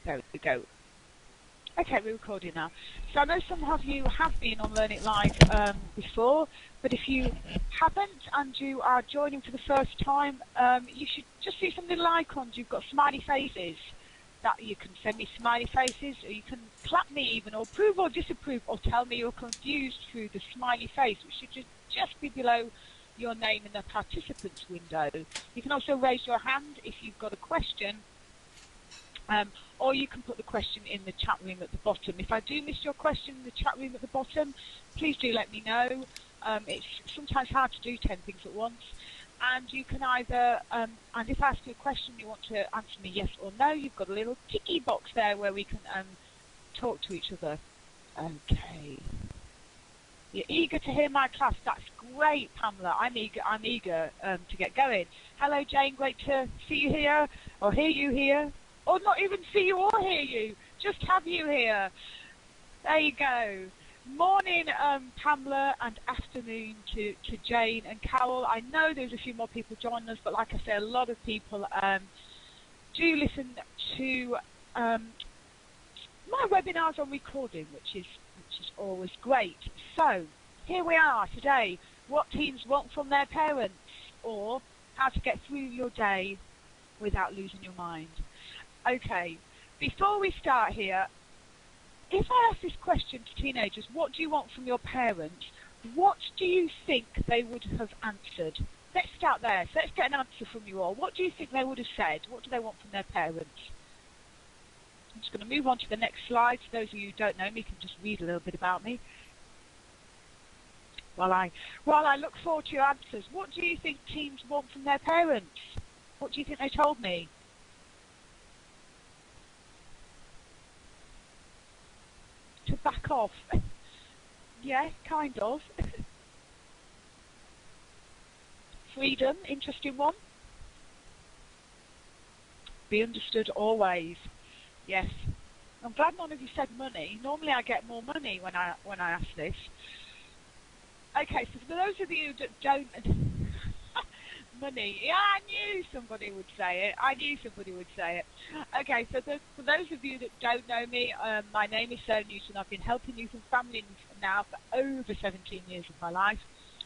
There we go. Okay, we're recording now. So I know some of you have been on Learn It Live before, but if you haven't and you are joining for the first time, you should just see some little icons. You've got smiley faces. That you can send me smiley faces, or you can clap me even, or approve or disapprove, or tell me you're confused through the smiley face, which should just be below your name in the participants window. You can also raise your hand if you've got a question, or you can put the question in the chat room at the bottom. If I do miss your question in the chat room at the bottom, please do let me know. It's sometimes hard to do 10 things at once. And you can either, and if I ask you a question you want to answer me yes or no, you've got a little ticky box there where we can talk to each other. Okay. You're eager to hear my class. That's great, Pamela. I'm eager to get going. Hello, Jane. Great to see you here, or hear you here. Or not even see you or hear you, just have you here. There you go. Morning, Pamela, and afternoon to Jane and Carol. I know there's a few more people joining us, but like I say, a lot of people do listen to my webinars on recording, which is always great. So here we are today. What teens want from their parents, or how to get through your day without losing your mind. Okay, before we start here, if I ask this question to teenagers, what do you want from your parents? What do you think they would have answered? Let's start there. So let's get an answer from you all. What do you think they would have said? What do they want from their parents? I'm just going to move on to the next slide. For those of you who don't know me, you can just read a little bit about me while I look forward to your answers. What do you think teens want from their parents? What do you think they told me? To back off. Yeah, kind of. Freedom, interesting one. Be understood always. Yes. I'm glad none of you said money. Normally I get more money when I ask this. Okay, so for those of you that don't money. Yeah, I knew somebody would say it. Okay, so for those of you that don't know me, my name is Sarah Newton. I've been helping youth and families now for over 17 years of my life.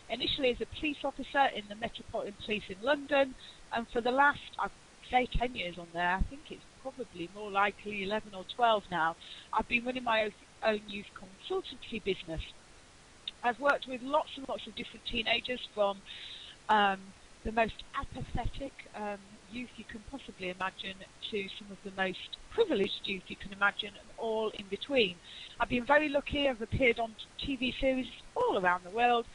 Initially as a police officer in the Metropolitan Police in London, and for the last, I'd say 10 years on there, I think it's probably more likely 11 or 12 now, I've been running my own youth consultancy business. I've worked with lots and lots of different teenagers, from the most apathetic youth you can possibly imagine to some of the most privileged youth you can imagine, and all in between. I've been very lucky. I've appeared on TV series all around the world.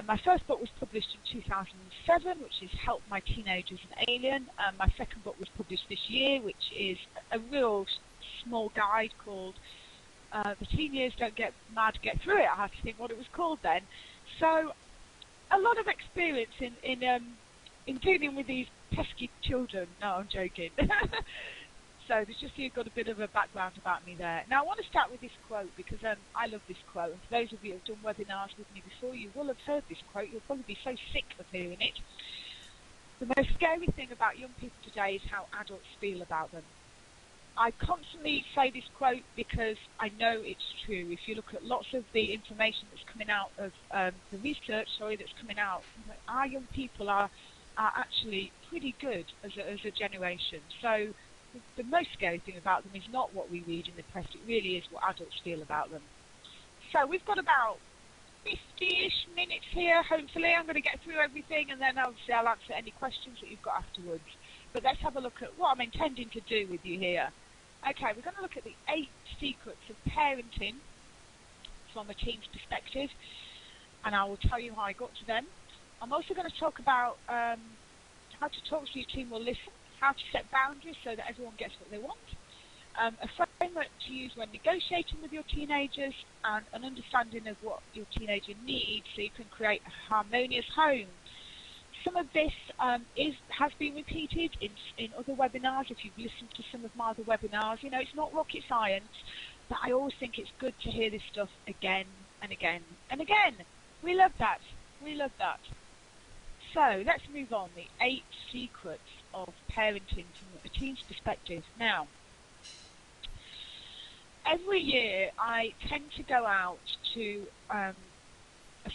My first book was published in 2007, which is Help My Teenage Is an Alien. My second book was published this year, which is a real small guide called The Teen Years Don't Get Mad, Get Through It. I had to think what it was called then. So a lot of experience in dealing with these pesky children. No, I'm joking. So there's just you've got a bit of a background about me there. Now I want to start with this quote, because I love this quote. And for those of you who have done webinars with me before, you will have heard this quote. You'll probably be so sick of hearing it. The most scary thing about young people today is how adults feel about them. I constantly say this quote because I know it's true. If you look at lots of the information that's coming out of the research, that's coming out, our young people are actually pretty good as a generation. So the most scary thing about them is not what we read in the press. It really is what adults feel about them. So we've got about 50-ish minutes here, hopefully. I'm going to get through everything, and then obviously I'll answer any questions that you've got afterwards. But let's have a look at what I'm intending to do with you here. Okay, we're going to look at the 8 secrets of parenting from a teen's perspective, and I will tell you how I got to them. I'm also going to talk about how to talk so your teen will listen, how to set boundaries so that everyone gets what they want, a framework to use when negotiating with your teenagers, and an understanding of what your teenager needs so you can create a harmonious home. Some of this has been repeated in other webinars. If you've listened to some of my other webinars, you know, it's not rocket science, but I always think it's good to hear this stuff again and again and again. We love that. We love that. So let's move on. The 8 secrets of parenting from a teen's perspective. Now, every year I tend to go out to a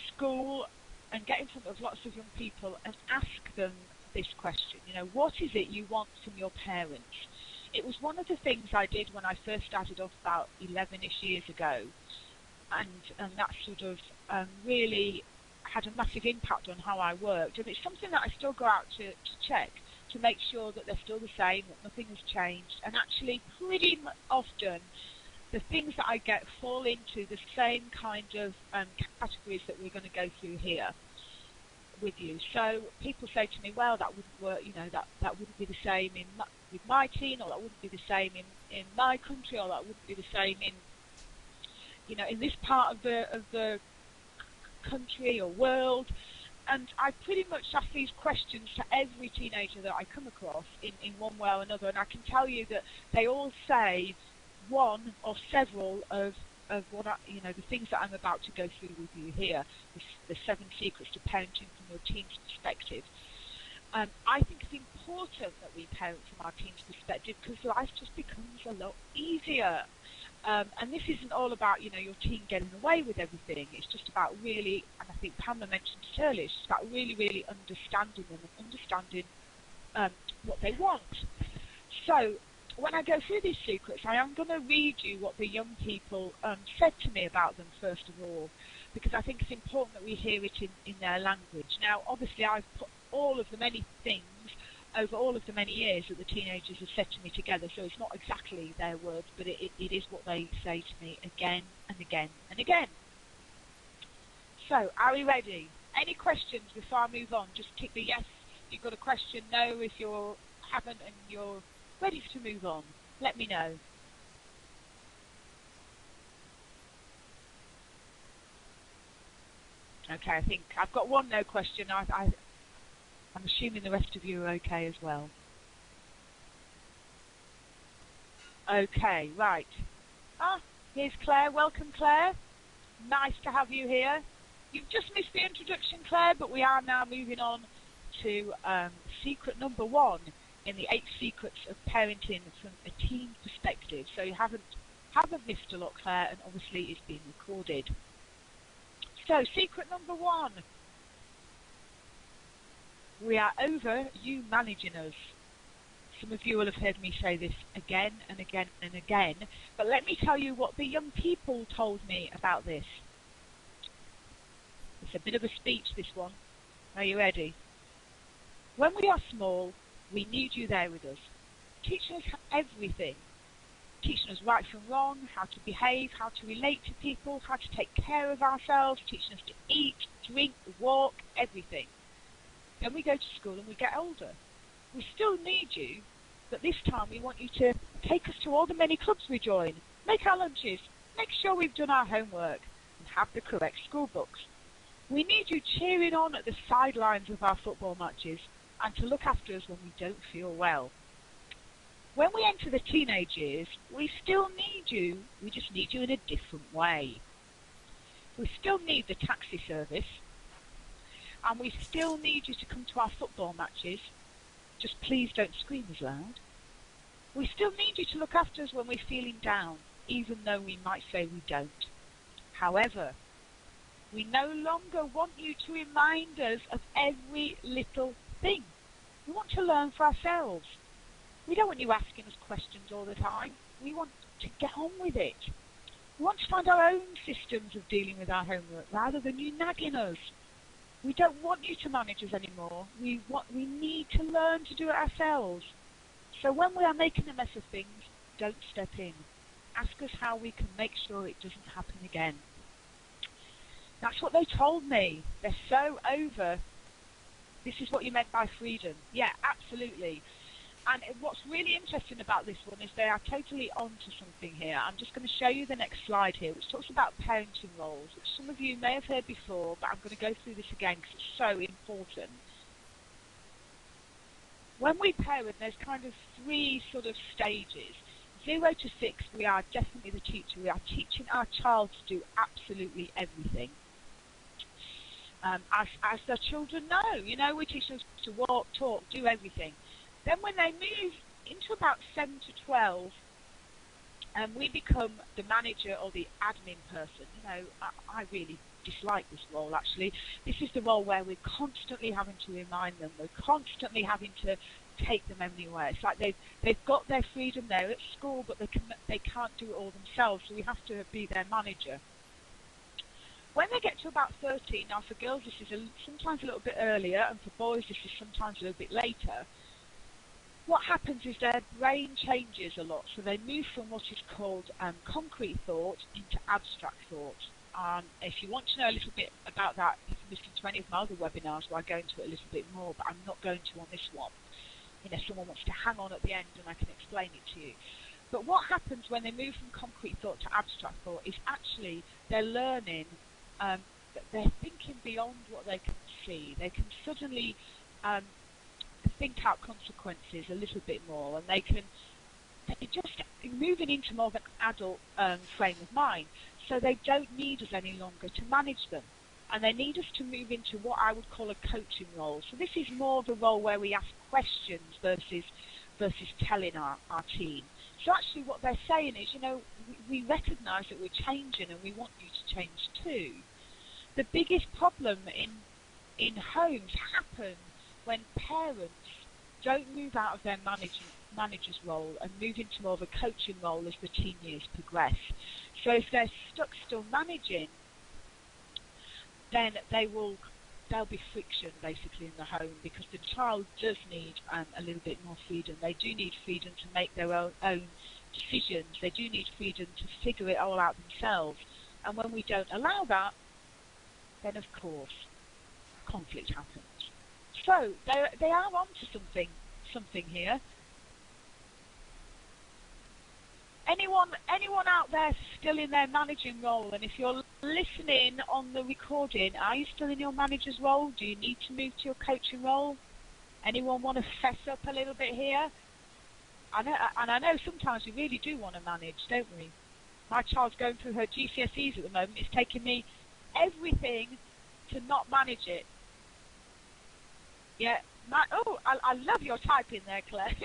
school and get in front of lots of young people and ask them this question, you know, what is it you want from your parents? It was one of the things I did when I first started off about 11-ish years ago, and that sort of really had a massive impact on how I worked, and it's something that I still go out to check, to make sure that they're still the same, that nothing has changed, and actually pretty often the things that I get fall into the same kind of categories that we're going to go through here with you. So people say to me, well, that wouldn't work, you know, that wouldn't be the same with my teen, or that wouldn't be the same in my country, or that wouldn't be the same in, you know, in this part of the country or world. And I pretty much ask these questions to every teenager that I come across in one way or another, and I can tell you that they all say one or several of what you know, the things that I'm about to go through with you here, the 7 secrets to parenting from your teen's perspective. I think it's important that we parent from our teen's perspective, because life just becomes a lot easier. And this isn't all about, you know, your teen getting away with everything. It's just about really, and I think Pamela mentioned it earlier, it's just about really understanding them and understanding what they want. So when I go through these secrets, I am going to read you what the young people said to me about them, first of all, because I think it's important that we hear it in their language. Now, obviously, I've put all of the many things over all of the many years that the teenagers have said to me together, so it's not exactly their words, but it is what they say to me again and again and again. So, are we ready? Any questions before I move on? Just tick the yes if you've got a question, no if you haven't, and you're ready to move on. Let me know. Okay, I think I've got one no question. I'm assuming the rest of you are okay as well. Okay, right. Ah, here's Claire. Welcome, Claire. Nice to have you here. You've just missed the introduction, Claire, but we are now moving on to secret number 1 in the 8 secrets of parenting from a teen perspective. So you haven't missed a lot, Claire, and obviously it's being recorded. So secret number 1. We are over you managing us. Some of you will have heard me say this again and again and again, but let me tell you what the young people told me about this. It's a bit of a speech, this one. Are you ready? When we are small, we need you there with us, teaching us everything. Teaching us right from wrong, how to behave, how to relate to people, how to take care of ourselves, teaching us to eat, drink, walk, everything. Then we go to school and we get older. We still need you, but this time we want you to take us to all the many clubs we join, make our lunches, make sure we've done our homework, and have the correct school books. We need you cheering on at the sidelines of our football matches, and to look after us when we don't feel well. When we enter the teenage years, we still need you, we just need you in a different way. We still need the taxi service, and we still need you to come to our football matches, just please don't scream as loud. We still need you to look after us when we're feeling down, even though we might say we don't. However, we no longer want you to remind us of every little thing. We want to learn for ourselves. We don't want you asking us questions all the time. We want to get on with it. We want to find our own systems of dealing with our homework rather than you nagging us. We don't want you to manage us anymore. We need to learn to do it ourselves. So when we are making a mess of things, don't step in. Ask us how we can make sure it doesn't happen again. That's what they told me. They're so over. This is what you meant by freedom. Yeah, absolutely. And what's really interesting about this one is they are totally onto something here. I'm just going to show you the next slide here, which talks about parenting roles, which some of you may have heard before, but I'm going to go through this again because it's so important. When we parent, there's kind of 3 sort of stages. 0 to 6, we are definitely the teacher. We are teaching our child to do absolutely everything. As their children know, you know, we teach them to walk, talk, do everything. Then when they move into about 7 to 12, and we become the manager or the admin person. You know, I really dislike this role, actually. This is the role where we're constantly having to remind them. We're constantly having to take them anywhere. It's like they've got their freedom there at school, but they can't do it all themselves, so we have to be their manager. When they get to about 13, now for girls this is sometimes a little bit earlier, and for boys this is sometimes a little bit later, what happens is their brain changes a lot. So they move from what is called concrete thought into abstract thought. If you want to know a little bit about that, you can listen to any of my other webinars where I go into it a little bit more, but I'm not going to on this one. Unless someone wants to hang on at the end and I can explain it to you. But what happens when they move from concrete thought to abstract thought is actually they're learning that they're thinking beyond what they can see. They can suddenly think out consequences a little bit more, and they're just moving into more of an adult frame of mind. So they don't need us any longer to manage them. And they need us to move into what I would call a coaching role. So this is more of a role where we ask questions versus telling our teen. So actually what they're saying is, you know, we recognise that we're changing and we want you to change too. The biggest problem in homes happens when parents don't move out of their manager's role and move into more of a coaching role as the teen years progress. So if they're stuck still managing, then there'll be friction basically in the home, because the child does need a little bit more freedom. They do need freedom to make their own decisions. They do need freedom to figure it all out themselves. And when we don't allow that, then of course conflict happens. So they are onto something here. Anyone out there still in their managing role? And if you're listening on the recording, are you still in your manager's role? Do you need to move to your coaching role? Anyone want to fess up a little bit here? I know sometimes we really do want to manage, don't we? My child's going through her GCSEs at the moment. It's taking me everything to not manage it. Yeah. I love your typing there, Claire.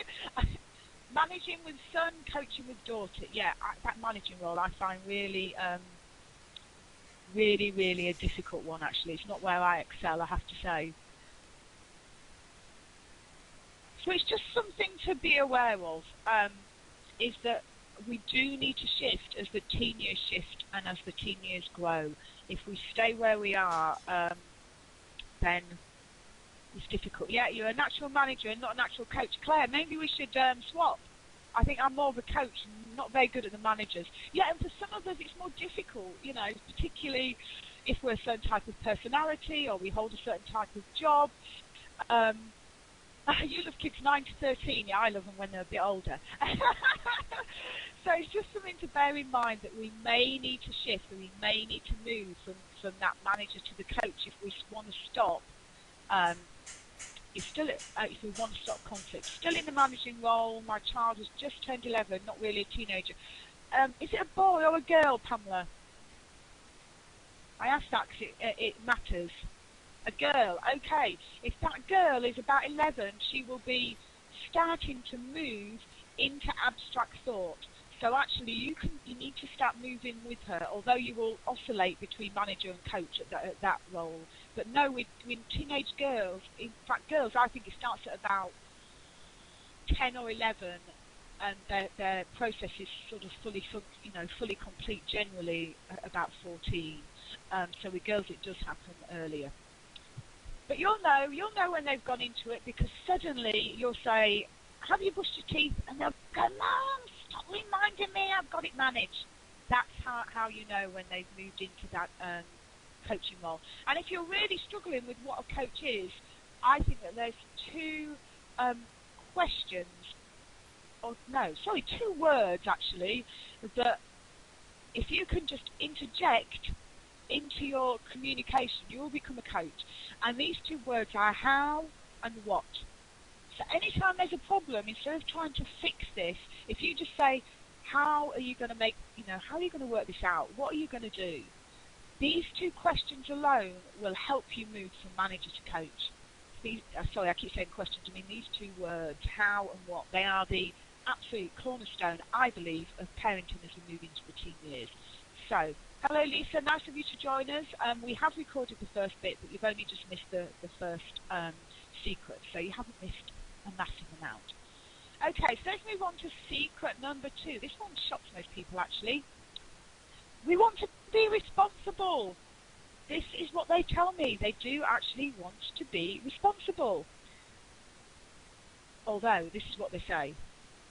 Managing with son, coaching with daughter. Yeah, that managing role I find really, really a difficult one, actually. It's not where I excel, I have to say. So it's just something to be aware of, is that we do need to shift as the teen years shift and as the teen years grow. If we stay where we are, then it's difficult. Yeah, you're a natural manager and not a natural coach. Claire, maybe we should swap. I think I'm more of a coach and not very good at the managers. Yeah, and for some of us it's more difficult, you know, particularly if we're a certain type of personality or we hold a certain type of job. You love kids 9 to 13. Yeah, I love them when they're a bit older. So it's just something to bear in mind, that we may need to shift, and we may need to move from that manager to the coach if we want to stop. If we want to stop conflict. Still in the managing role. My child has just turned 11, not really a teenager. Is it a boy or a girl, Pamela? I asked that because it matters. A girl, okay. If that girl is about 11, she will be starting to move into abstract thought. So actually you need to start moving with her, although you will oscillate between manager and coach at that role. But no, with teenage girls, in fact girls, I think it starts at about 10 or 11, and their process is sort of fully complete generally at about 14. So with girls it does happen earlier. But you'll know when they've gone into it, because suddenly you'll say, have you brushed your teeth? And they'll go, Mum, stop reminding me, I've got it managed. That's how you know when they've moved into that coaching role. And if you're really struggling with what a coach is, I think that there's two words actually, that if you can just interject into your communication, you will become a coach. And these two words are how and what. So anytime there's a problem, instead of trying to fix this, if you just say, how are you going to work this out? What are you going to do? These two questions alone will help you move from manager to coach. I keep saying questions. I mean these two words, how and what. They are the absolute cornerstone, I believe, of parenting as we move into the teen years. So, hello Lisa, nice of you to join us. We have recorded the first bit, but you've only just missed the first secret, so you haven't missed a massive amount. Okay, so let's move on to secret number 2. This one shocks most people, actually. We want to be responsible. This is what they tell me. They do actually want to be responsible. Although, this is what they say.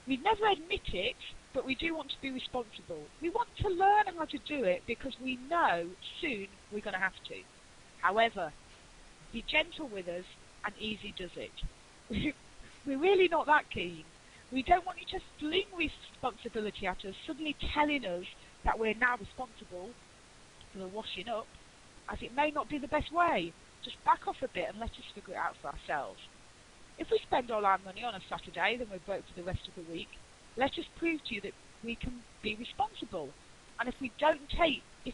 We never admit it, but we do want to be responsible. We want to learn how to do it because we know soon we're going to have to. However, be gentle with us and easy does it. We're really not that keen. We don't want you to fling responsibility at us, suddenly telling us that we're now responsible for the washing up, as it may not be the best way. Just back off a bit and let us figure it out for ourselves. If we spend all our money on a Saturday, then we're broke for the rest of the week. Let us prove to you that we can be responsible. And if we don't take the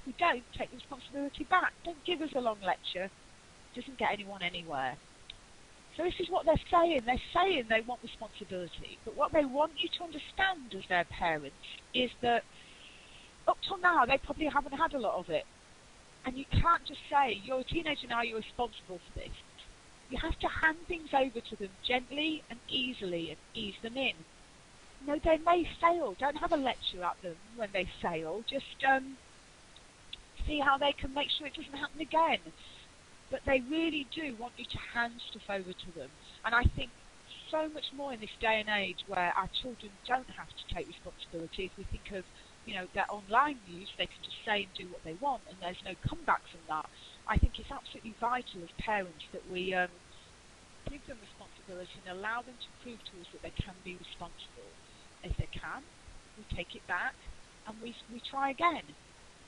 responsibility back, don't give us a long lecture. It doesn't get anyone anywhere. So this is what they're saying. They're saying they want responsibility. But what they want you to understand as their parents is that up till now, they probably haven't had a lot of it. And you can't just say, you're a teenager now, you're responsible for this. You have to hand things over to them gently and easily and ease them in. You know, they may fail. Don't have a lecture at them when they fail. Just see how they can make sure it doesn't happen again. But they really do want you to hand stuff over to them. And I think so much more in this day and age where our children don't have to take responsibility. If we think of, you know, their online news, they can just say and do what they want and there's no comeback from that. I think it's absolutely vital as parents that we give them responsibility and allow them to prove to us that they can be responsible. If they can, we take it back and we try again.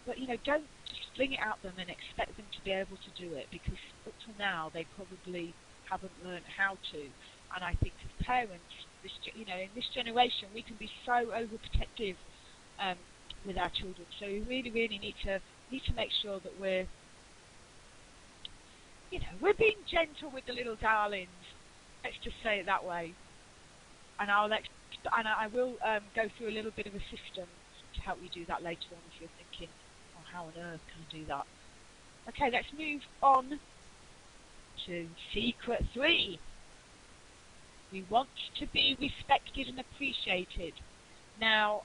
But, you know, don't just fling it at them and expect them to be able to do it, because up to now they probably haven't learned how to. And I think as parents, in this generation, we can be so overprotective with our children. So we really, really need to make sure that we're being gentle with the little darlings. Let's just say it that way. And I will go through a little bit of a system to help you do that later on if you're thinking, oh, how on earth can I do that? Okay, let's move on to secret 3. We want to be respected and appreciated. Now,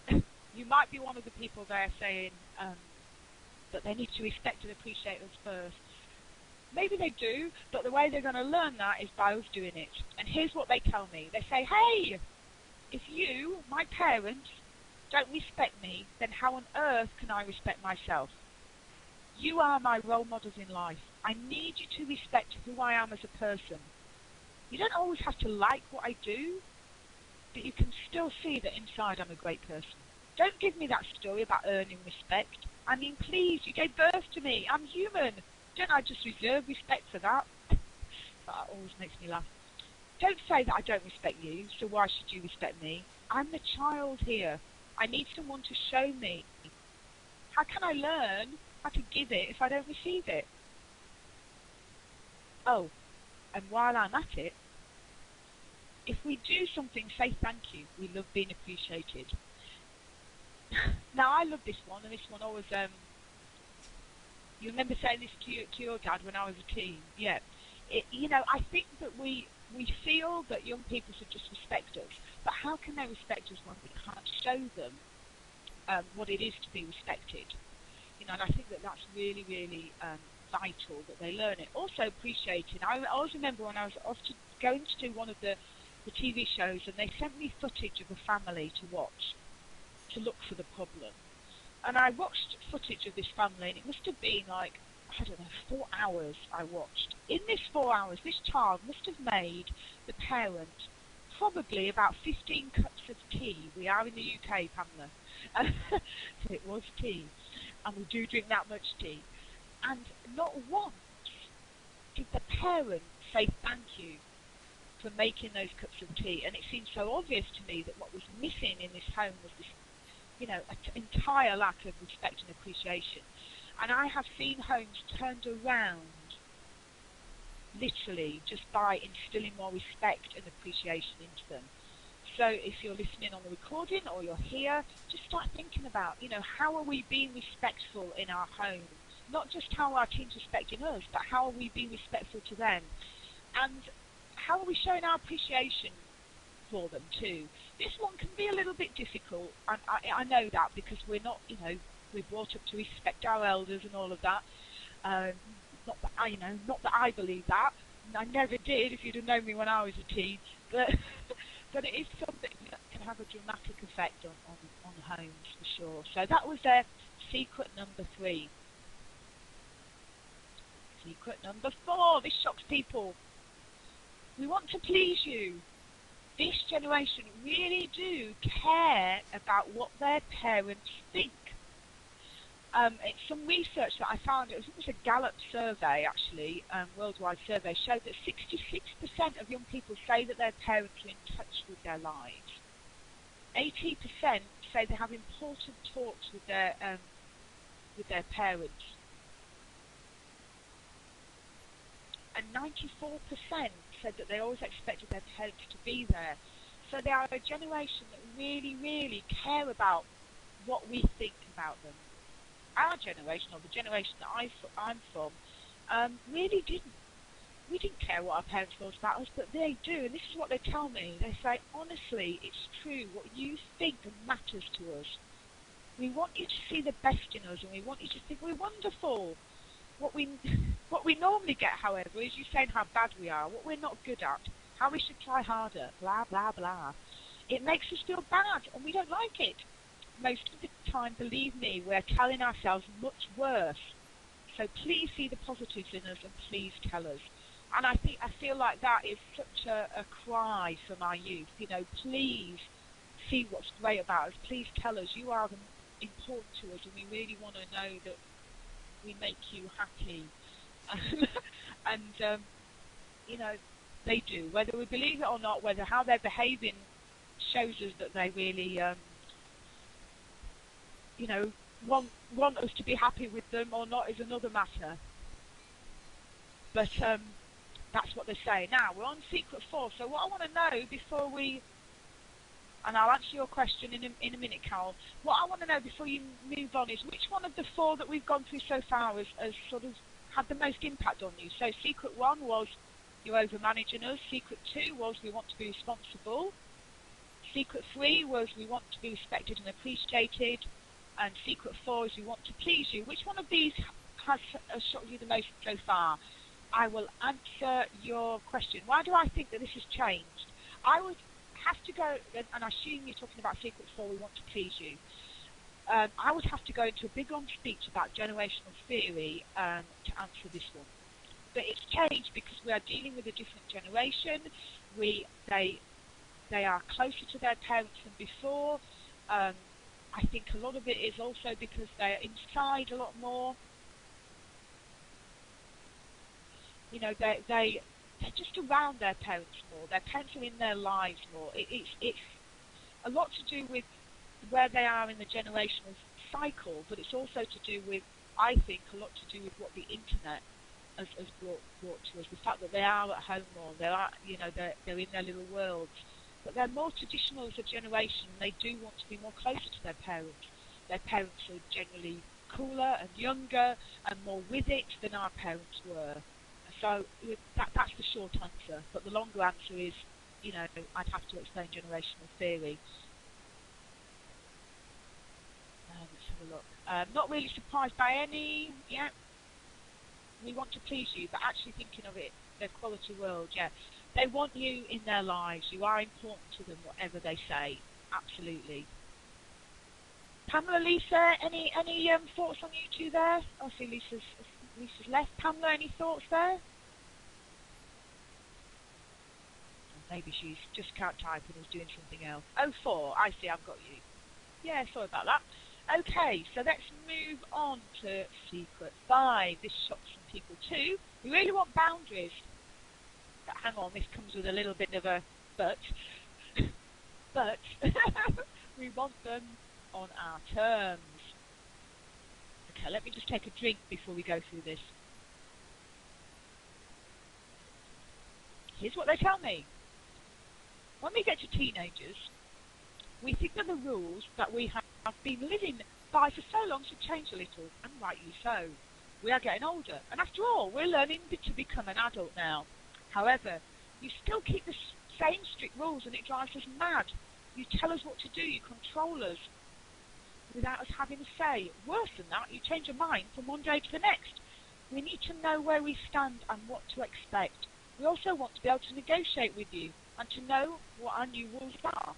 you might be one of the people there saying that they need to respect and appreciate us first. Maybe they do, but the way they're going to learn that is by us doing it. And here's what they tell me. They say, hey, if you, my parents, don't respect me, then how on earth can I respect myself? You are my role models in life. I need you to respect who I am as a person. You don't always have to like what I do, but you can still see that inside I'm a great person. Don't give me that story about earning respect. I mean, please, you gave birth to me. I'm human. Don't I just reserve respect for that? That always makes me laugh. Don't say that I don't respect you, so why should you respect me? I'm the child here. I need someone to show me. How can I learn how to give it if I don't receive it? Oh, and while I'm at it, if we do something, say thank you. We love being appreciated. Now, I love this one, and this one always... you remember saying this to your dad when I was a teen? Yeah. I think that we feel that young people should just respect us, but how can they respect us when we can't show them what it is to be respected? And I think that that's really, really vital that they learn it. Also appreciating. I always remember when I was going to do one of the TV shows, and they sent me footage of a family to watch, to look for the problem. And I watched footage of this family, and it must have been like, I don't know, 4 hours I watched. In this 4 hours, this child must have made the parent probably about 15 cups of tea. We are in the UK, Pamela. So it was tea. And we do drink that much tea. And not once did the parent say thank you for making those cups of tea. And it seemed so obvious to me that what was missing in this home was this, an entire lack of respect and appreciation. And I have seen homes turned around, literally, just by instilling more respect and appreciation into them. So if you're listening on the recording or you're here, just start thinking about, how are we being respectful in our homes? Not just how our team's respecting us, but how are we being respectful to them? And how are we showing our appreciation for them too? This one can be a little bit difficult, and I know that because we're not, we're brought up to respect our elders and all of that. Not that I believe that. I never did, if you'd have known me when I was a teen. But but it is something that can have a dramatic effect on homes for sure. So that was their secret number 3. Secret number 4. This shocks people. We want to please you. This generation really do care about what their parents think. It's some research that I found, it was a Gallup survey actually, worldwide survey, showed that 66% of young people say that their parents are in touch with their lives. 80% say they have important talks with their parents. And 94% said that they always expected their parents to be there. So they are a generation that really, really care about what we think about them. Our generation, or the generation that I'm from, really didn't. We didn't care what our parents thought about us, but they do, and this is what they tell me. They say, honestly, it's true, what you think matters to us. We want you to see the best in us, and we want you to think we're wonderful. What we normally get, however, is you saying how bad we are, what we're not good at, how we should try harder, blah, blah, blah. It makes us feel bad, and we don't like it. Most of the time, believe me, we're telling ourselves much worse. So please see the positives in us, and please tell us. And I feel like that is such a cry from our youth. Please see what's great about us. Please tell us you are important to us, and we really want to know that we make you happy. And they do. Whether we believe it or not, whether how they're behaving shows us that they really, want us to be happy with them or not is another matter. But that's what they say. Now, we're on secret 4. So what I want to know before and I'll answer your question in a minute, Carol. What I want to know before you move on is which one of the 4 that we've gone through so far has sort of had the most impact on you. So secret 1 was you're over-managing us. Secret 2 was we want to be responsible. Secret 3 was we want to be respected and appreciated. And secret 4 is we want to please you. Which one of these has shocked you the most so far? I will answer your question. Why do I think that this has changed? I would have to go, and I assume you're talking about secret 4, we want to please you. I would have to go into a big long speech about generational theory to answer this one. But it's changed because we are dealing with a different generation. They are closer to their parents than before. I think a lot of it is also because they're inside a lot more. They're just around their parents more. Their parents are in their lives more. It's a lot to do with where they are in the generational cycle, but it's also to do with, I think, a lot to do with what the internet has brought to us. The fact that they are at home more. They're in their little worlds. But they're more traditional as a generation. They do want to be more closer to their parents. Their parents are generally cooler and younger and more with it than our parents were. So that's the short answer. But the longer answer is, I'd have to explain generational theory. Let's have a look. Not really surprised by any. Yeah. We want to please you, but actually thinking of it, their quality world. Yeah. They want you in their lives. You are important to them, whatever they say. Absolutely. Pamela, Lisa, any thoughts on you two there? I see Lisa's left. Pamela, any thoughts there? Maybe she's just can't type and is doing something else. Oh, 4. I see. I've got you. Yeah, sorry about that. Okay, so let's move on to secret 5. This shocks some people too. We really want boundaries. But hang on, this comes with a little bit of a but. But we want them on our terms. Okay, let me just take a drink before we go through this. Here's what they tell me. When we get to teenagers, we think that the rules that we have been living by for so long should change a little, and rightly so. We are getting older, and after all, we're learning to become an adult now. However, you still keep the same strict rules, and it drives us mad. You tell us what to do, you control us without us having a say. Worse than that, you change your mind from one day to the next. We need to know where we stand and what to expect. We also want to be able to negotiate with you and to know what our new rules are.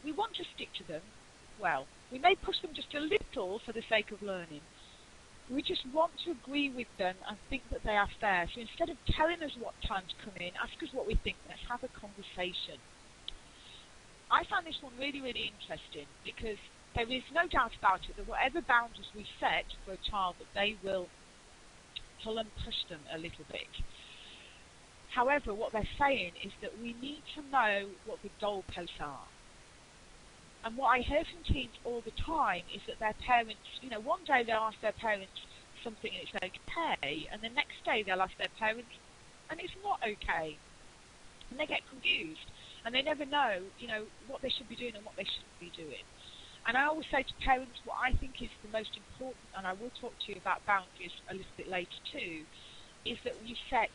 We want to stick to them. Well, we may push them just a little for the sake of learning. We just want to agree with them and think that they are fair. So instead of telling us what time to come in, ask us what we think. Let's have a conversation. I found this one really, really interesting because there is no doubt about it that whatever boundaries we set for a child, that they will pull and push them a little bit. However, what they're saying is that we need to know what the goalposts are. And what I hear from teens all the time is that their parents, one day they'll ask their parents something and it's okay, and the next day they'll ask their parents and it's not okay. And they get confused, and they never know, what they should be doing and what they shouldn't be doing. And I always say to parents, what I think is the most important, and I will talk to you about boundaries a little bit later too, is that you set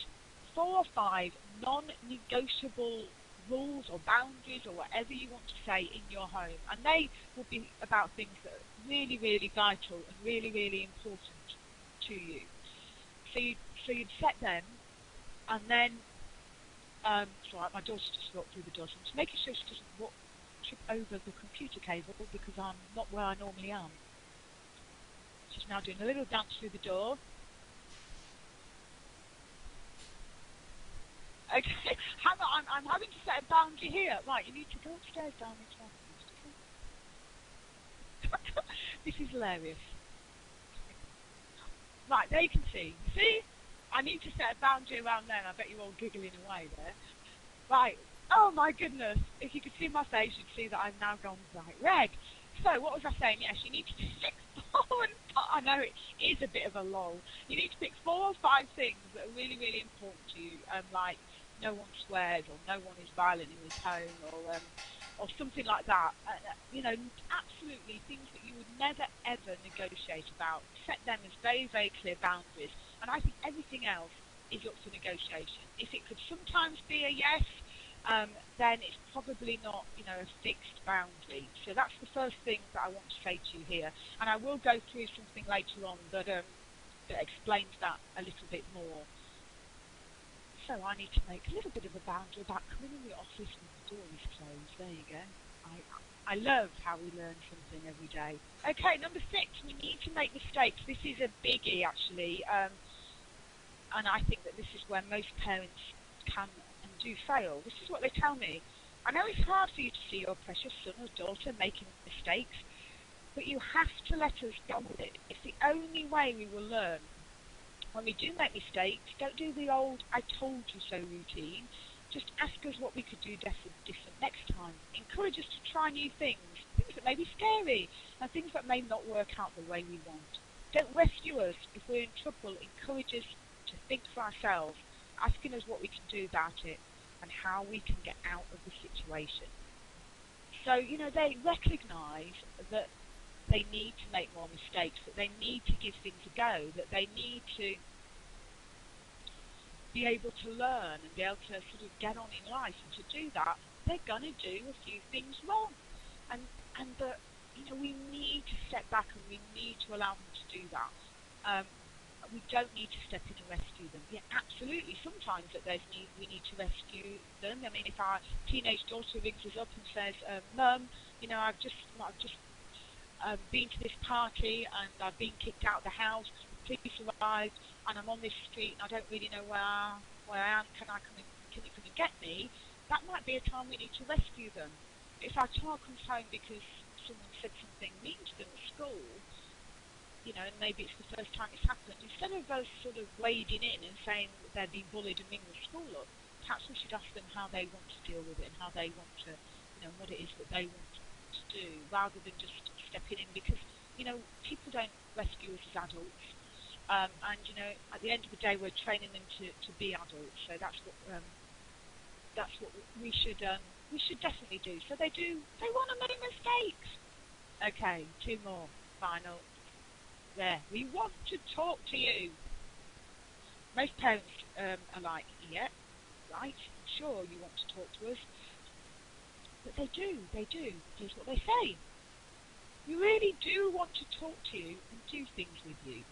4 or 5 non-negotiable rules or boundaries or whatever you want to say in your home, and they will be about things that are really, really vital and really, really important to you. So you'd set them, and then sorry, my daughter just walked through the door, so I'm just making sure she doesn't trip over the computer cable because I'm not where I normally am. She's now doing a little dance through the door. Okay, hang on, I'm having to set a boundary here. Right, you need to go upstairs, darling. This is hilarious. Right, there you can see. See? I need to set a boundary around there, and I bet you're all giggling away there. Right. Oh, my goodness. If you could see my face, you'd see that I've now gone bright red. So, what was I saying? Yes, you need to pick 4 and 5. I know it is a bit of a lull. You need to pick 4 or 5 things that are really, really important to you, like no one swears, or no one is violent in his home, or something like that. Absolutely things that you would never, ever negotiate about. Set them as very, very clear boundaries. And I think everything else is up for negotiation. If it could sometimes be a yes, then it's probably not, a fixed boundary. So that's the first thing that I want to say to you here. And I will go through something later on that explains that a little bit more. So I need to make a little bit of a boundary about coming in the office when the door is closed. There you go. I love how we learn something every day. Okay, number 6, we need to make mistakes. This is a biggie, actually. And I think that this is where most parents can and do fail. This is what they tell me. I know it's hard for you to see your precious son or daughter making mistakes, but you have to let us go with it. It's the only way we will learn. When we do make mistakes, don't do the old "I told you so" routine. Just ask us what we could do different next time. Encourage us to try new things that may be scary, and things that may not work out the way we want. Don't rescue us if we're in trouble. Encourage us to think for ourselves, asking us what we can do about it and how we can get out of the situation. So, they recognise that they need to make more mistakes, that they need to give things a go, that they need to be able to learn and be able to sort of get on in life. And to do that, they're going to do a few things wrong. And we need to step back and we need to allow them to do that. We don't need to step in and rescue them. Yeah, absolutely. Sometimes we need to rescue them. I mean, if our teenage daughter rings us up and says, "Mum, I've just been to this party and I've been kicked out of the house because the police arrived and I'm on this street and I don't really know where I am. Can you come and get me?" That might be a time we need to rescue them. If our child comes home because someone said something mean to them at school, and maybe it's the first time it's happened, instead of us sort of wading in and saying that they're being bullied and ringing the school up, perhaps we should ask them how they want to deal with it and how they want to, what it is that they want to do, rather than just stepping in, because, people don't rescue us as adults. And, at the end of the day, we're training them to be adults. So that's what we should We should definitely do. So they do. They want to make mistakes. Okay, two more. Final. There. We want to talk to you. Most parents are like, yeah, right, sure, you want to talk to us. But they do. Here's what they say. We really do want to talk to you and do things with you.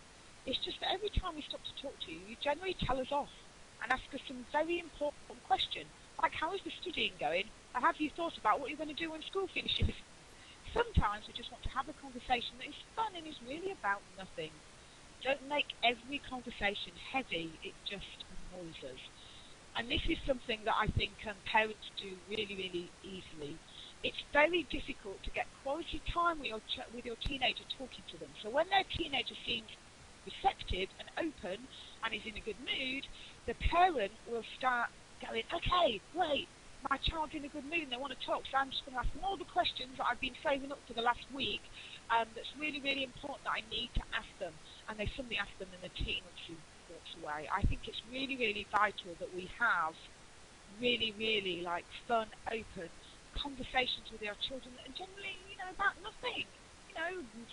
It's just that every time we stop to talk to you, you generally tell us off and ask us some very important questions, like how is the studying going, or have you thought about what you're going to do when school finishes? Sometimes we just want to have a conversation that is fun and is really about nothing. Don't make every conversation heavy, it just annoys us. And this is something that I think parents do really, really easily. It's very difficult to get quality time with your teenager talking to them. So when their teenager seems receptive and open and is in a good mood, the parent will start going, okay, great, my child's in a good mood and they want to talk, so I'm just going to ask them all the questions that I've been saving up for the last week that's really, really important that I need to ask them. And they suddenly ask them and the teen walks away. I think it's really, really vital that we have really, really like fun, open conversations with our children and generally, about nothing.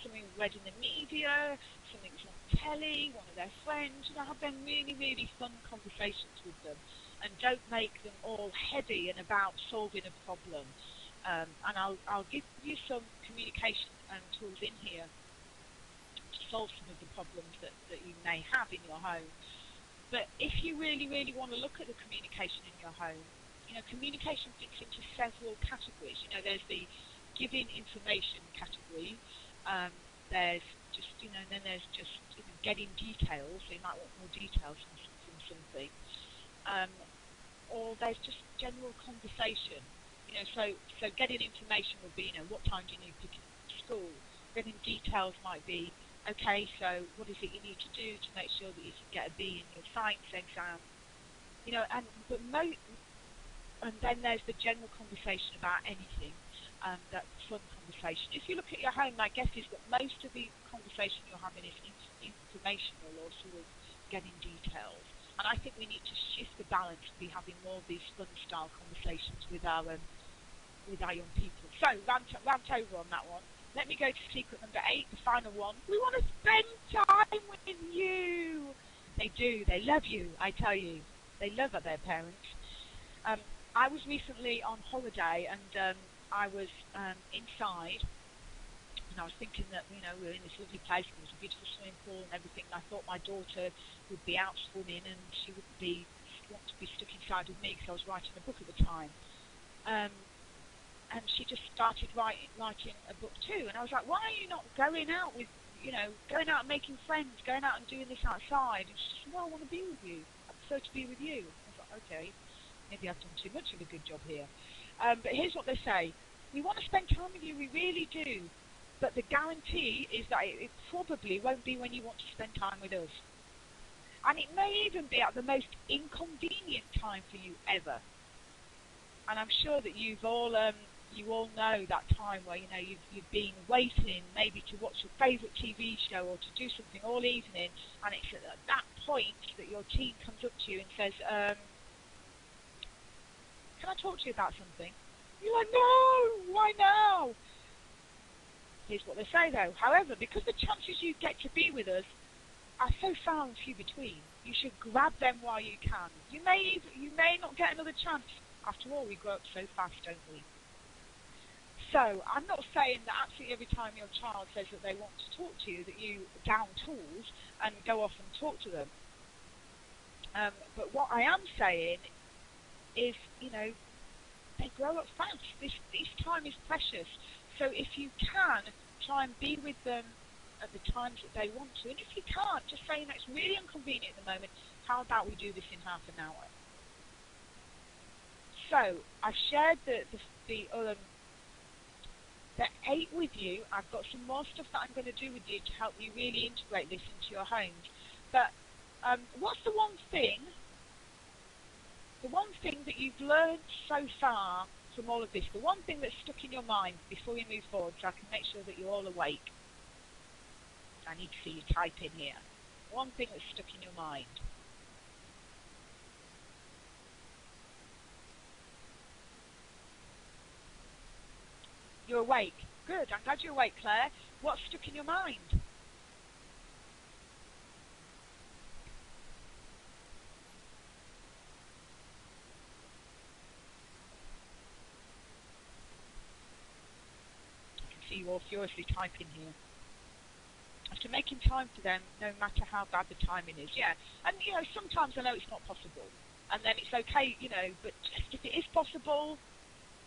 Something read in the media, something that's on telly, one of their friends, have them really, really fun conversations with them and don't make them all heavy and about solving a problem. And I'll give you some communication tools in here to solve some of the problems that you may have in your home. But if you really, really want to look at the communication in your home, communication fits into several categories. There's the giving information category. There's just, and then there's just getting details. So you might want more details from something. Or there's just general conversation. So getting information would be, what time do you need to pick up school? Getting details might be, okay, so what is it you need to do to make sure that you can get a B in your science exam? And then there's the general conversation about anything, that fun conversation. If you look at your home, my guess is that most of the conversation you're having is informational or sort of getting details. And I think we need to shift the balance to be having more of these fun-style conversations with our young people. So, rant over on that one. Let me go to secret number 8, the final one. We want to spend time with you. They do. They love you, I tell you. They love their parents. I was recently on holiday and I was inside and I was thinking that, we were in this lovely place and there was a beautiful swimming pool and everything. And I thought my daughter would be out swimming and she wouldn't want to be stuck inside with me because I was writing a book at the time. And she just started writing a book too. And I was like, why are you not going out with, going out and making friends, going out and doing this outside? And she said, well, I want to be with you. I prefer to be with you. I was like, okay, maybe I've done too much of a good job here. But here's what they say. We want to spend time with you, we really do. But the guarantee is that it probably won't be when you want to spend time with us. And it may even be at the most inconvenient time for you ever. And I'm sure that you all know that time where you've been waiting maybe to watch your favourite TV show or to do something all evening, and it's at that point that your teen comes up to you and says, can I talk to you about something? You're like, no, why now? Here's what they say though. However, because the chances you get to be with us are so far and few between, you should grab them while you can. You may not get another chance. After all, we grow up so fast, don't we? So, I'm not saying that absolutely every time your child says that they want to talk to you, that you down tools and go off and talk to them. But what I am saying is, they grow up fast. This time is precious. So if you can, try and be with them at the times that they want to. And if you can't, just say, it's really inconvenient at the moment. How about we do this in half an hour? So I've shared the 8 with you. I've got some more stuff that I'm going to do with you to help you really integrate this into your homes. But what's the one thing that you've learned so far from all of this, the one thing that's stuck in your mind before we move forward, so I can make sure that you're all awake? I need to see you type in here. One thing that's stuck in your mind. You're awake. Good. I'm glad you're awake, Claire. What's stuck in your mind? I can see you all furiously typing here. After making time for them, no matter how bad the timing is. Yeah. And, you know, sometimes I know it's not possible. And then it's okay, you know, but just if it is possible,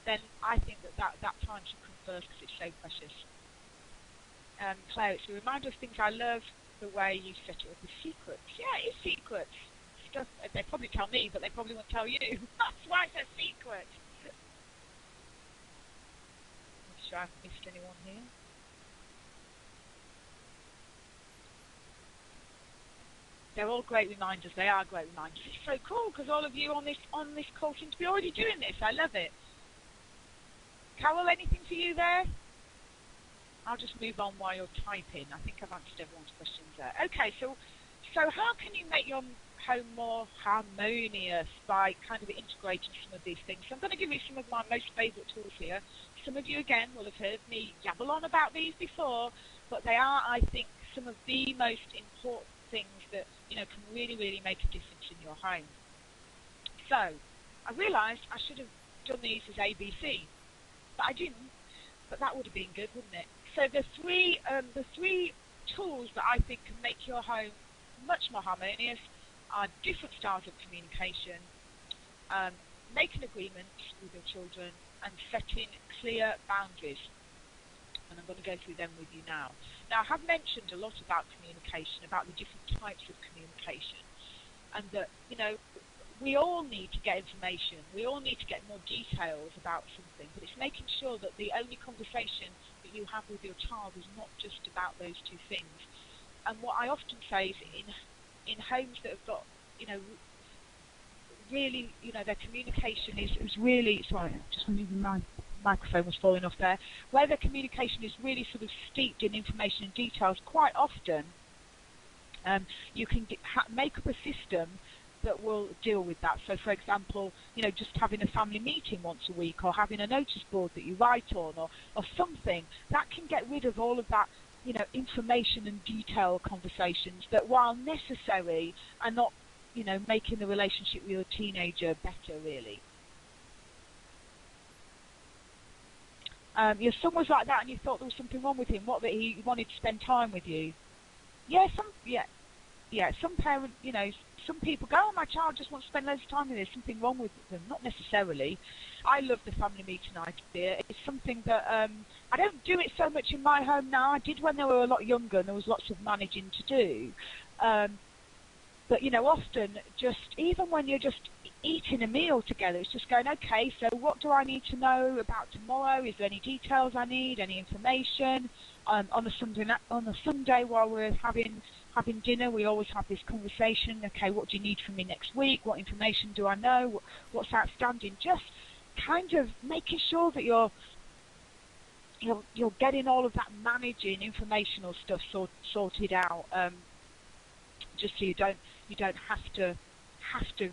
then I think that time should come first because it's so precious. Claire, it's a reminder of things I love, the way you set it up with secrets. Yeah, it's secrets. Stuff they probably tell me, but they probably won't tell you. That's why it's a secret. I'm sure I've missed anyone here. They're all great reminders. They are great reminders. It's so cool because all of you on this call seem to be already doing this. I love it. Carol, anything for you there? I'll just move on while you're typing. I think I've answered everyone's questions there. Okay, so how can you make your home more harmonious by kind of integrating some of these things? So I'm going to give you some of my most favourite tools here. Some of you, again, will have heard me yabble on about these before, but they are, I think, some of the most important things that, you know, can really, really make a difference in your home. So I realised I should have done these as ABC, but I didn't. But that would have been good, wouldn't it? So the three tools that I think can make your home much more harmonious are different styles of communication, making agreements with your children, and setting clear boundaries. And I'm going to go through them with you now. Now, I have mentioned a lot about communication, about the different types of communication, and that, you know, we all need to get information. We all need to get more details about something, but it's making sure that the only conversation that you have with your child is not just about those two things. And what I often say is in homes that have got, you know, really, you know, their communication is really, sorry, just moving my microphone was falling off there, where their communication is really sort of steeped in information and details, quite often you can make up a system that will deal with that. So, for example, you know, just having a family meeting once a week, or having a notice board that you write on, or something that can get rid of all of that, you know, information and detail conversations that, while necessary, are not, you know, making the relationship with your teenager better, really. Your son was like that, and you thought there was something wrong with him. What, that he wanted to spend time with you? Yeah, some parents, you know, some people go, oh, my child just wants to spend loads of time with you. There's something wrong with them. Not necessarily. I love the family meeting idea. It's something that I don't do it so much in my home now. I did when they were a lot younger and there was lots of managing to do. But, you know, often just, even when you're just eating a meal together, it's just going, okay, so what do I need to know about tomorrow? Is there any details I need? Any information? On a Sunday while we're having dinner, we always have this conversation. Okay, what do you need from me next week? What information do I know? What's outstanding? Just kind of making sure that you're getting all of that managing informational stuff sorted out, just so you don't have to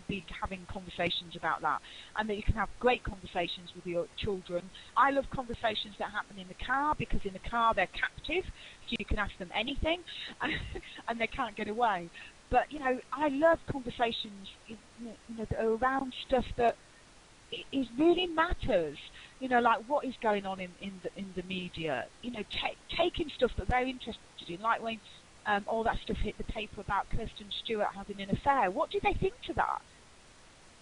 be having conversations about that, and that you can have great conversations with your children. I love conversations that happen in the car, because in the car they're captive, so you can ask them anything and they can't get away. But, you know, I love conversations, you know, that are around stuff that it really matters, you know, like what is going on in the media, you know, taking stuff that they're interested in, like when all that stuff hit the paper about Kirsten Stewart having an affair. What do they think to that?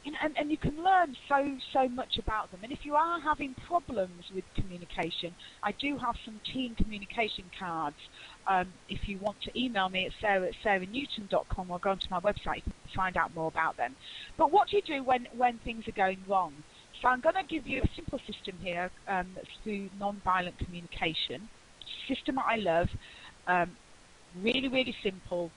You know, and you can learn so much about them. And if you are having problems with communication, I do have some teen communication cards. If you want to email me at sarah@sarahnewton.com or go onto my website, you can find out more about them. But what do you do when things are going wrong? So I'm going to give you a simple system here through non-violent communication. System that I love. Really, really simple,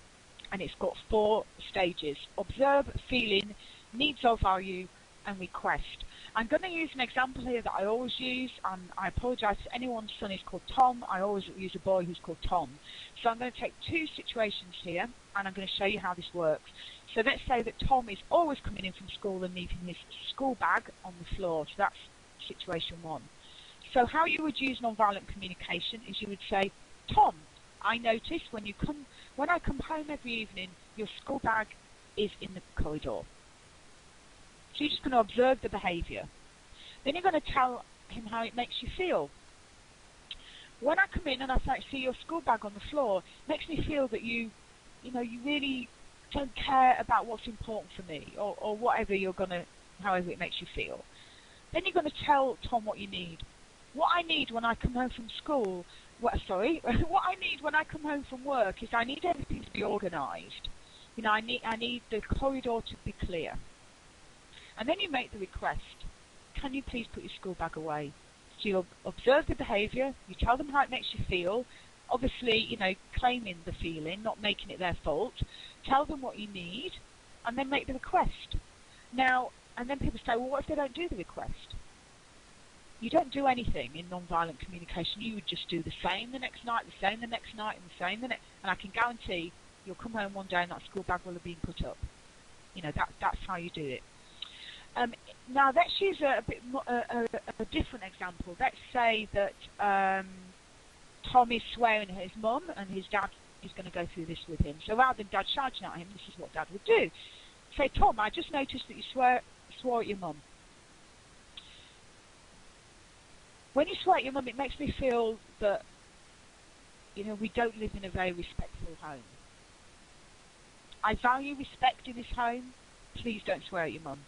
and it's got 4 stages: observe, feeling, needs or value, and request. I'm going to use an example here that I always use, and I apologise to anyone's son is called Tom. I always use a boy who's called Tom. So I'm going to take 2 situations here, and I'm going to show you how this works. So let's say that Tom is always coming in from school and leaving his school bag on the floor. So that's situation 1. So how you would use non-violent communication is you would say, Tom, I notice when I come home every evening, your school bag is in the corridor. So you're just going to observe the behaviour. Then you're going to tell him how it makes you feel. When I come in and I see your school bag on the floor, it makes me feel that you really don't care about what's important for me, or whatever however it makes you feel. Then you're going to tell Tom what you need. What I need when I come home from school, what I need when I come home from work is I need everything to be organised. I need the corridor to be clear. And then you make the request, can you please put your school bag away? So you observe the behaviour, you tell them how it makes you feel, obviously, claiming the feeling, not making it their fault. Tell them what you need, and then make the request. Now, and then people say, well, what if they don't do the request? You don't do anything in non-violent communication. You would just do the same the next night, the same the next night, and the same the next. And I can guarantee you'll come home one day and that school bag will have been put up. That's how you do it. Now let's use a different example. Let's say that Tom is swearing at his mum and his dad is going to go through this with him. So rather than Dad shouting at him, this is what Dad would do. Say, Tom, I just noticed that you swore at your mum. When you swear at your mum, it makes me feel that we don't live in a very respectful home. I value respect in this home. Please don't swear at your mum.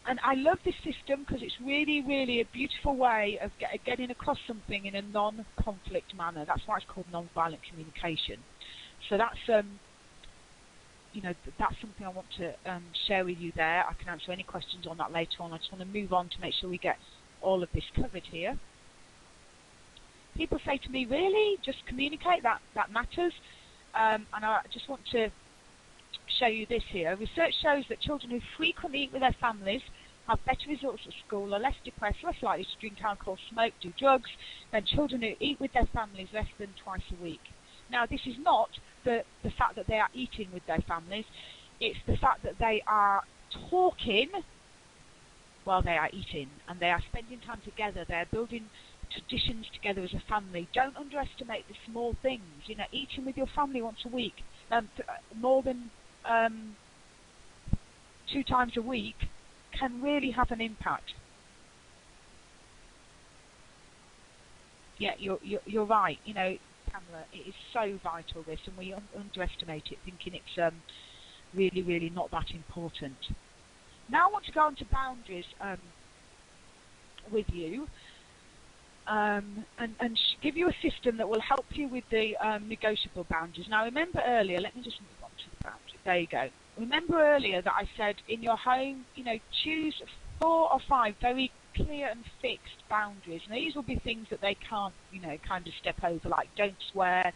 And I love this system because it's really, really a beautiful way of getting across something in a non-conflict manner. That's why it's called non-violent communication. So that's that's something I want to share with you there. I can answer any questions on that later on. I just want to move on to make sure we get all of this covered here. People say to me, really? Just communicate? That matters? And I just want to show you this here. Research shows that children who frequently eat with their families have better results at school, are less depressed, less likely to drink alcohol, smoke, do drugs, than children who eat with their families less than twice a week. Now, this is not the fact that they are eating with their families. It's the fact that they are talking while they are eating, and they are spending time together. They are building traditions together as a family. Don't underestimate the small things. Eating with your family once a week, more than 2 times a week, can really have an impact. Yeah, you're right. Pamela, it is so vital, this, and we underestimate it, thinking it's really, really not that important. Now I want to go on to boundaries with you, and give you a system that will help you with the negotiable boundaries. Now remember earlier, let me just move on to the boundaries. There you go. Remember earlier that I said in your home, choose 4 or 5 very clear and fixed boundaries. And these will be things that they can't, kind of step over, like don't swear,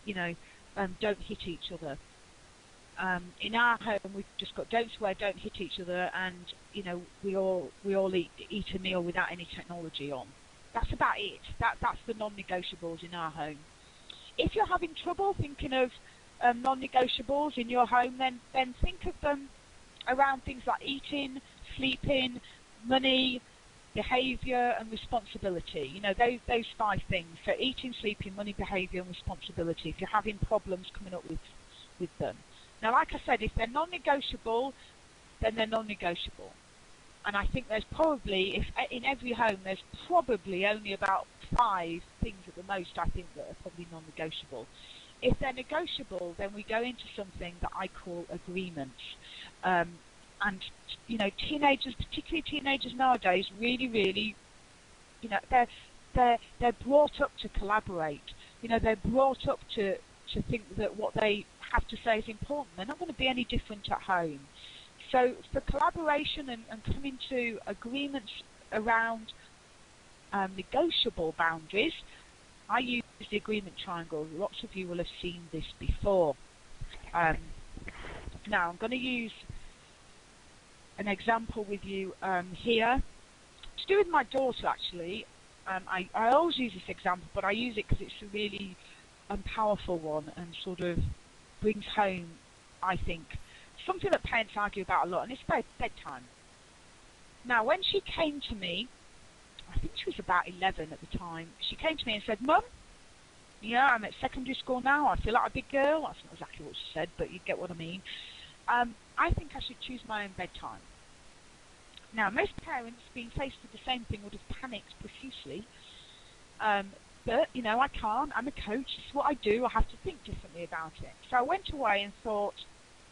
don't hit each other. In our home, we've just got don't swear, don't hit each other, and we all eat a meal without any technology on. That's about it. That's the non-negotiables in our home. If you're having trouble thinking of non-negotiables in your home, then think of them around things like eating, sleeping, money, behaviour, and responsibility. Those 5 things. So eating, sleeping, money, behaviour, and responsibility. If you're having problems coming up with them. Now, like I said, if they're non-negotiable, then they're non-negotiable. And I think there's probably, in every home, there's probably only about 5 things at the most, I think, that are probably non-negotiable. If they're negotiable, then we go into something that I call agreements. And, teenagers, particularly teenagers nowadays, really, really, they're brought up to collaborate. They're brought up to think that what they have to say is important. They're not going to be any different at home. So for collaboration and coming to agreements around negotiable boundaries, I use the agreement triangle. Lots of you will have seen this before. Now I'm going to use an example with you here. To do with my daughter, actually. I always use this example, but I use it because it's a really powerful one and sort of brings home, I think, something that parents argue about a lot, and it's bedtime. Now, when she came to me, I think she was about 11 at the time. She came to me and said, Mum, yeah, I'm at secondary school now. I feel like a big girl. That's not exactly what she said, but you get what I mean. I think I should choose my own bedtime. Now, most parents, being faced with the same thing, would have panicked profusely. But, you know, I can't. I'm a coach. It's what I do. I have to think differently about it. So I went away and thought,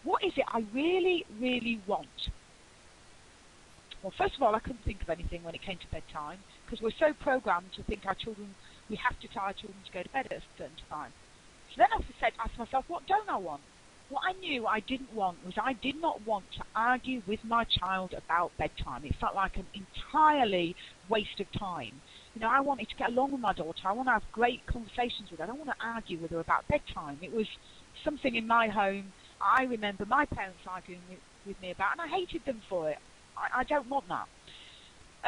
what is it I really, really want? Well, first of all, I couldn't think of anything when it came to bedtime, because we're so programmed to think we have to tell our children to go to bed at a certain time. So then I asked myself, what don't I want? What I knew I didn't want was I did not want to argue with my child about bedtime. It felt like an entirely waste of time. You know, I wanted to get along with my daughter. I want to have great conversations with her. I don't want to argue with her about bedtime. It was something in my home I remember my parents arguing with me about, and I hated them for it. I don't want that.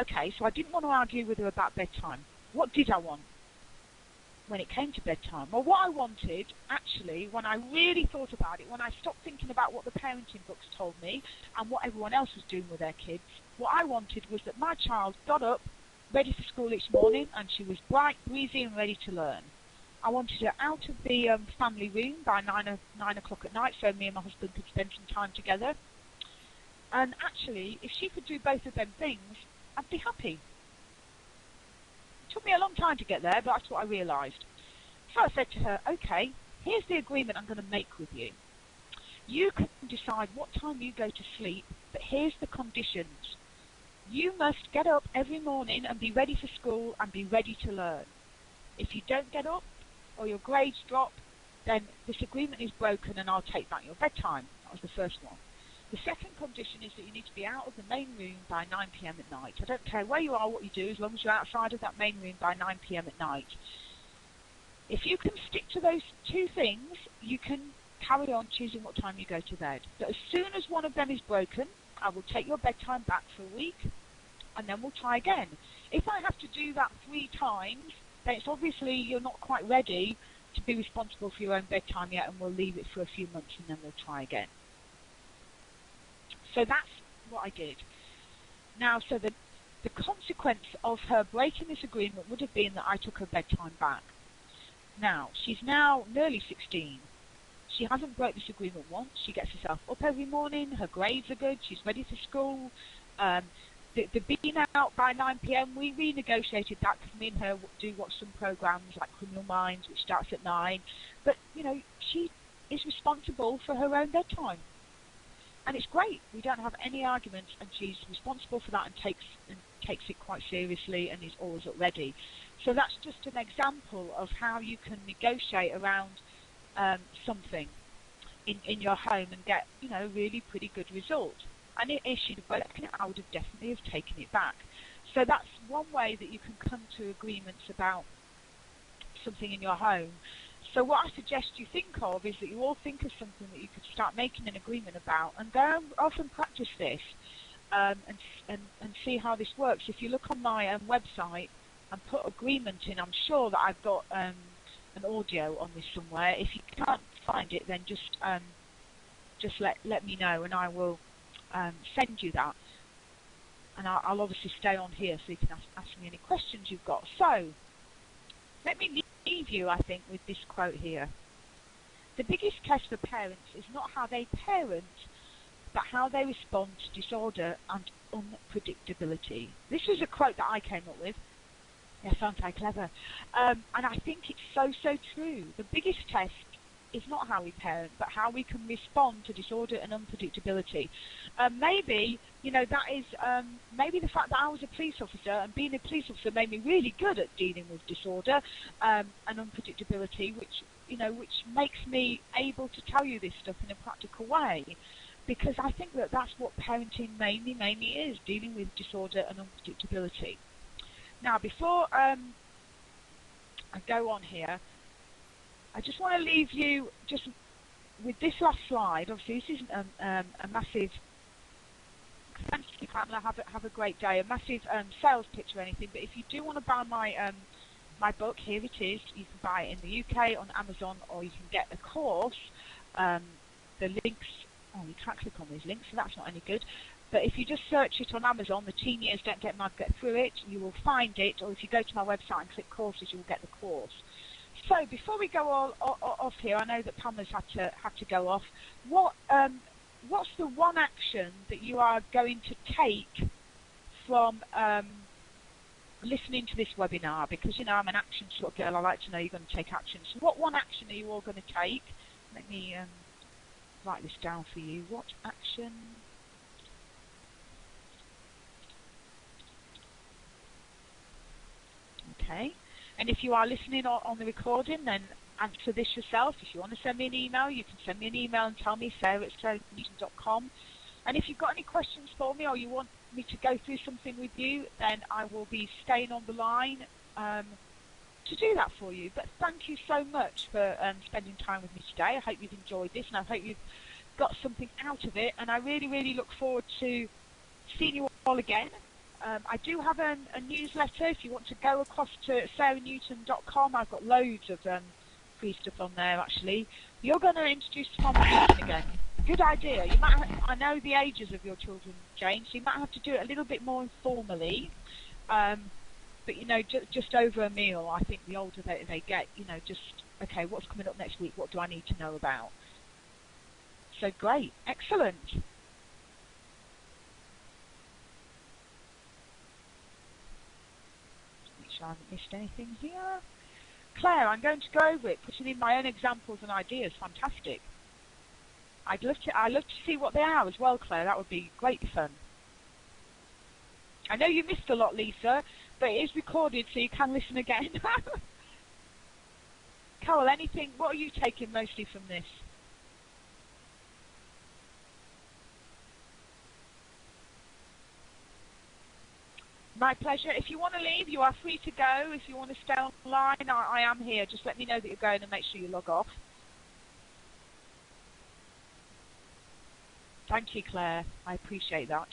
Okay, so I didn't want to argue with her about bedtime. What did I want when it came to bedtime? Well, what I wanted, actually, when I really thought about it, when I stopped thinking about what the parenting books told me and what everyone else was doing with their kids, what I wanted was that my child got up, ready for school each morning, and she was bright, breezy, and ready to learn. I wanted her out of the family room by 9 o'clock at night, so me and my husband could spend some time together. And actually, if she could do both of them things, I'd be happy. It took me a long time to get there, but that's what I realised. So I said to her, okay, here's the agreement I'm going to make with you. You can decide what time you go to sleep, but here's the conditions. You must get up every morning and be ready for school and be ready to learn. If you don't get up or your grades drop, then this agreement is broken and I'll take back your bedtime. That was the first one. The second condition is that you need to be out of the main room by 9 p.m. at night. I don't care where you are, what you do, as long as you're outside of that main room by 9 p.m. at night. If you can stick to those two things, you can carry on choosing what time you go to bed. But as soon as one of them is broken, I will take your bedtime back for a week, and then we'll try again. If I have to do that 3 times, then it's obviously you're not quite ready to be responsible for your own bedtime yet, and we'll leave it for a few months and then we'll try again. So that's what I did. Now, so the consequence of her breaking this agreement would have been that I took her bedtime back. Now, she's now nearly 16. She hasn't broke this agreement once. She gets herself up every morning. Her grades are good. She's ready for school. The being out by 9 p.m., we renegotiated that because me and her do watch some programs like Criminal Minds, which starts at 9. But, you know, she is responsible for her own bedtime. And it's great. We don't have any arguments, and she's responsible for that and takes it quite seriously and is always up ready. So that's just an example of how you can negotiate around something in your home and get, you know, really pretty good result. And if she'd have broken it, I would have definitely have taken it back. So that's one way that you can come to agreements about something in your home. So what I suggest you think of is that you all think of something that you could start making an agreement about, and go off and practice this and see how this works. If you look on my website and put agreement in, I'm sure that I've got an audio on this somewhere. If you can't find it, then just let me know, and I will send you that. And I'll obviously stay on here so you can ask me any questions you've got. So let me leave you, I think, with this quote here. The biggest test for parents is not how they parent, but how they respond to disorder and unpredictability. This was a quote that I came up with. Yes, aren't I clever? And I think it's so true. The biggest test is not how we parent, but how we can respond to disorder and unpredictability. Maybe, you know, that is maybe the fact that I was a police officer, and being a police officer made me really good at dealing with disorder and unpredictability, which makes me able to tell you this stuff in a practical way, because I think that that's what parenting mainly is, dealing with disorder and unpredictability. Now, before I go on here, I just want to leave you just with this last slide. Obviously, this isn't a massive, thank you, Pamela, have a great day, a massive sales pitch or anything, but if you do want to buy my book, here it is. You can buy it in the UK on Amazon, or you can get a course. The links, oh, you can't click on these links, so that's not any good. But if you just search it on Amazon, the Teen Years Don't Get Mad, Get Through It, you will find it. Or if you go to my website and click courses, you will get the course. So before we go all off here, I know that Pamela's had to go off. What's the one action that you are going to take from listening to this webinar? Because, you know, I'm an action sort of girl. I like to know you're going to take action. So what one action are you all going to take? Let me write this down for you. What action? Okay. And if you are listening on the recording, then answer this yourself. If you want to send me an email, you can send me an email and tell me, sarah@sarah.newton.com. And if you've got any questions for me or you want me to go through something with you, then I will be staying on the line to do that for you. But thank you so much for spending time with me today. I hope you've enjoyed this, and I hope you've got something out of it. And I really, really look forward to seeing you all again. I do have a newsletter. If you want to go across to sarah.newton.com, I've got loads of free stuff on there, actually. You're going to introduce Tom Newton again. Good idea. You might I know the ages of your children, Jane, so you might have to do it a little bit more informally. But, you know, just over a meal, I think the older they get, you know, just, okay, what's coming up next week? What do I need to know about? So great. Excellent. Make sure I haven't missed anything here. Claire, I'm going to go over it, putting in my own examples and ideas. Fantastic. I'd love to see what they are as well, Claire. That would be great fun. I know you missed a lot, Lisa, but it is recorded, so you can listen again. Carol, anything? What are you taking mostly from this? My pleasure. If you want to leave, you are free to go. If you want to stay online, I am here. Just let me know that you're going and make sure you log off. Thank you, Claire. I appreciate that.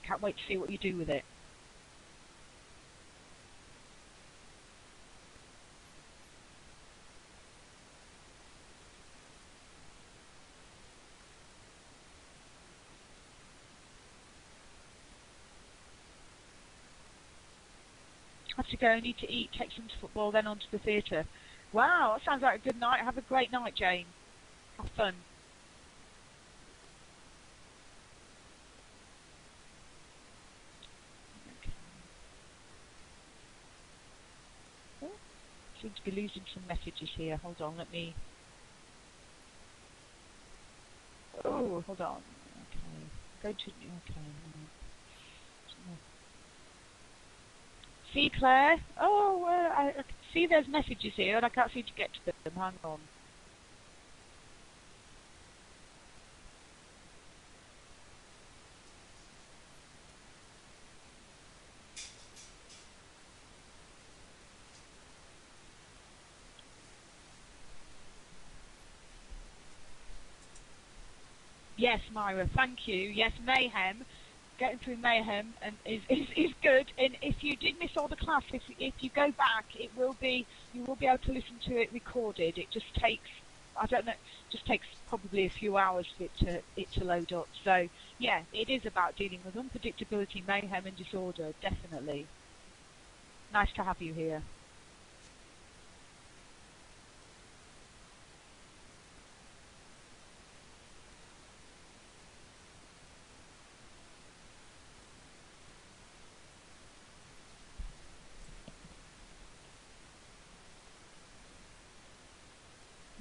Can't wait to see what you do with it. Have to go, need to eat, take some to football, then on to the theatre. Wow, that sounds like a good night. Have a great night, Jane. Have fun. Okay. Oh, seem to be losing some messages here. Hold on, let me... Oh, hold on. Okay. Go to... Okay. See, Claire? Oh, I can see there's messages here, and I can't seem to get to them. Hang on. Yes, Myra, thank you. Yes, Mayhem. Getting through Mayhem and is good. And if you did miss all the class, if you go back, you will be able to listen to it recorded. It just takes, I don't know, just takes probably a few hours for it to load up. So yeah, it is about dealing with unpredictability, mayhem, and disorder. Definitely. Nice to have you here.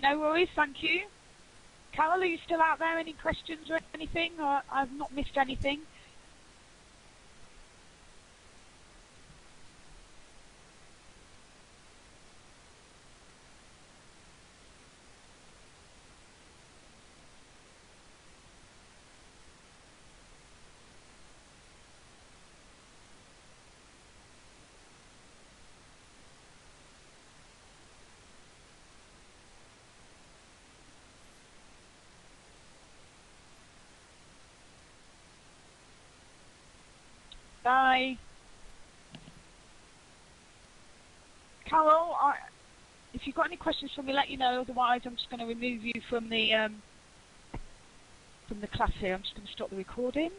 No worries, thank you. Carol, are you still out there? Any questions or anything? Or I've not missed anything? Bye. Carol, if you've got any questions for me, let you know. Otherwise, I'm just going to remove you from the from the class here. I'm just going to stop the recording.